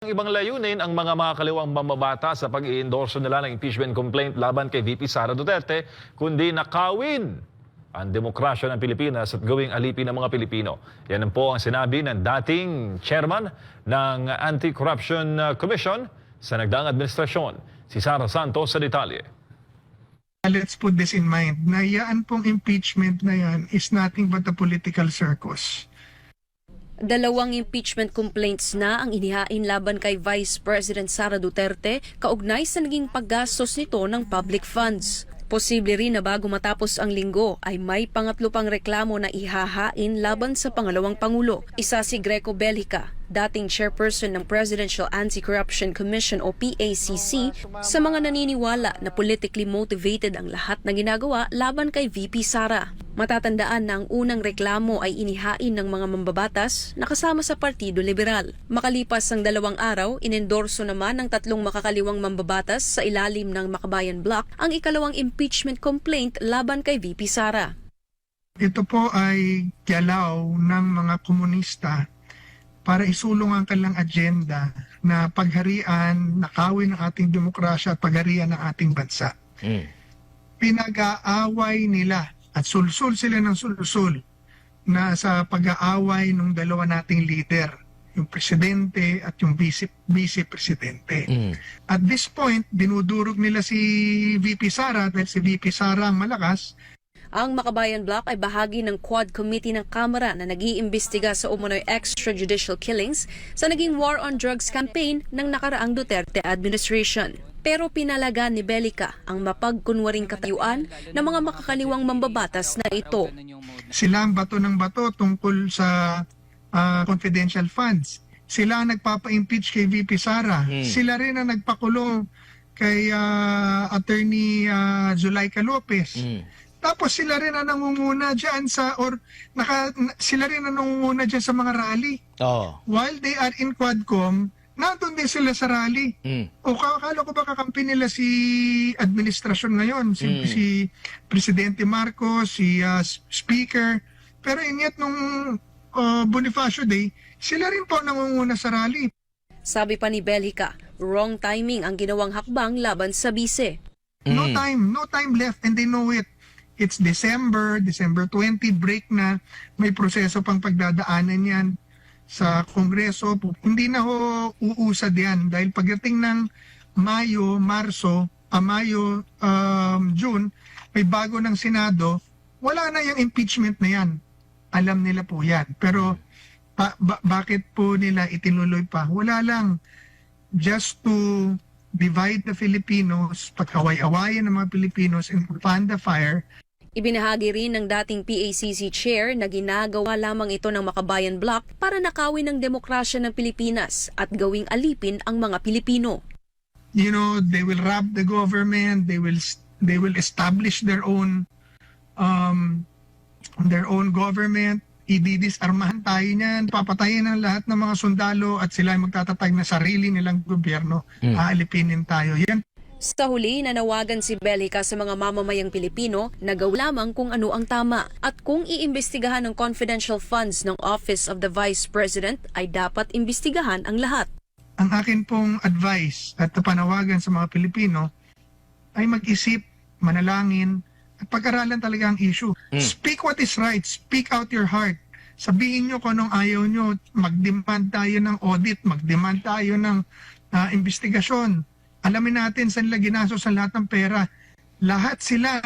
Ibang layunin ang mga makakaliwang mamabata sa pag-i-endorso nila ng impeachment complaint laban kay VP Sara Duterte, kundi nakawin ang demokrasya ng Pilipinas at gawing alipin ng mga Pilipino. Yan po ang sinabi ng dating chairman ng Anti-Corruption Commission sa nagdaang administrasyon, si Sara Santos sa detalye. Let's put this in mind, na yan pong impeachment na yan is nothing but a political circus. Dalawang impeachment complaints na ang inihain laban kay Vice President Sara Duterte kaugnay sa naging paggastos nito ng public funds. Posible rin na bago matapos ang linggo ay may pangatlo pang reklamo na ihahain laban sa pangalawang pangulo. Isa si Greco Bellica, dating chairperson ng Presidential Anti-Corruption Commission o PACC, sa mga naniniwala na politically motivated ang lahat na ginagawa laban kay VP Sara. Matatandaan na ang unang reklamo ay inihain ng mga mambabatas na kasama sa Partido Liberal. Makalipas ang 2 araw, inendorso naman ng 3 makakaliwang mambabatas sa ilalim ng Makabayan Bloc ang ikalawang impeachment complaint laban kay VP Sara. Ito po ay galaw ng mga komunista para isulong ang kanilang agenda na pagharian, nakawin ng ating demokrasya at pagharian ng ating bansa. Pinag-aaway nila at sulsul sila ng sulsul na sa pag-aaway ng dalawa nating leader, yung presidente at yung vice-presidente. At this point, dinudurog nila si VP Sara dahil si VP Sara ang malakas. Ang Makabayan Bloc ay bahagi ng Quad Committee ng Kamara na nag-iimbestiga sa umano'y extrajudicial killings sa naging war on drugs campaign ng nakaraang Duterte administration. Pero pinalaga ni Bellica ang mapagkunwaring katayuan ng mga makakaliwang mambabatas na ito. Sila ang bato ng bato tungkol sa confidential funds. Sila ang nagpapa-impeach kay VP Sara. Sila rin ang nagpakulong kay Attorney Zulaika Lopez. Tapos sila rin ang nangunguna dyan sila rin ang nangunguna dyan sa mga rally. While they are in Quadcom, nandun din sila sa rally. O akala ko ba kakampi nila si administrasyon ngayon, si Presidente Marcos, si Speaker. Pero inyat nung Bonifacio Day, sila rin po nangunguna sa rally. Sabi pa ni Bellica, wrong timing ang ginawang hakbang laban sa bise. No time left and they know it. It's December 20, break na, may proseso pang pagdadaanan yan sa Kongreso. Hindi na ho uusad yan dahil pagdating ng June, may bago ng Senado, wala na yung impeachment na yan. Alam nila po yan. Pero bakit po nila itinuloy pa? Wala lang. Just to divide the Filipinos, pagkaway-awayan ng mga Filipinos and fan the fire. Ibinahagi rin ng dating PACC chair na ginagawa lamang ito ng Makabayan Bloc para nakawin ang demokrasya ng Pilipinas at gawing alipin ang mga Pilipino. You know, they will rob the government, they will establish their own government. Ididisarmahan tayo niyan, papatayin ang lahat ng mga sundalo at sila ay magtatatag na sarili nilang gobyerno. Aalipinin tayo. Yan. Sa huli, nanawagan si Bellica sa mga mamamayang Pilipino na gawin lamang kung ano ang tama at kung iimbestigahan ng confidential funds ng Office of the Vice President ay dapat imbestigahan ang lahat. Ang akin pong advice at panawagan sa mga Pilipino ay mag-isip, manalangin at pag-aralan talaga ang issue. Speak what is right, speak out your heart. Sabihin nyo kung anong ayaw nyo, mag-demand tayo ng audit, mag-demand tayo ng investigasyon. Alamin natin saan nila ginastos sa lahat ng pera. Lahat sila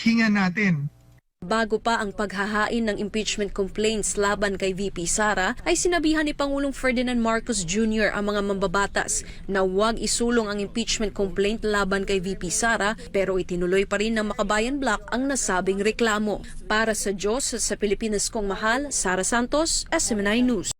hinga natin. Bago pa ang paghahain ng impeachment complaints laban kay VP Sara, ay sinabihan ni Pangulong Ferdinand Marcos Jr. ang mga mambabatas na huwag isulong ang impeachment complaint laban kay VP Sara, pero itinuloy pa rin ng Makabayan Bloc ang nasabing reklamo. Para sa Diyos at sa Pilipinas kong mahal, Sara Santos, SMNI News.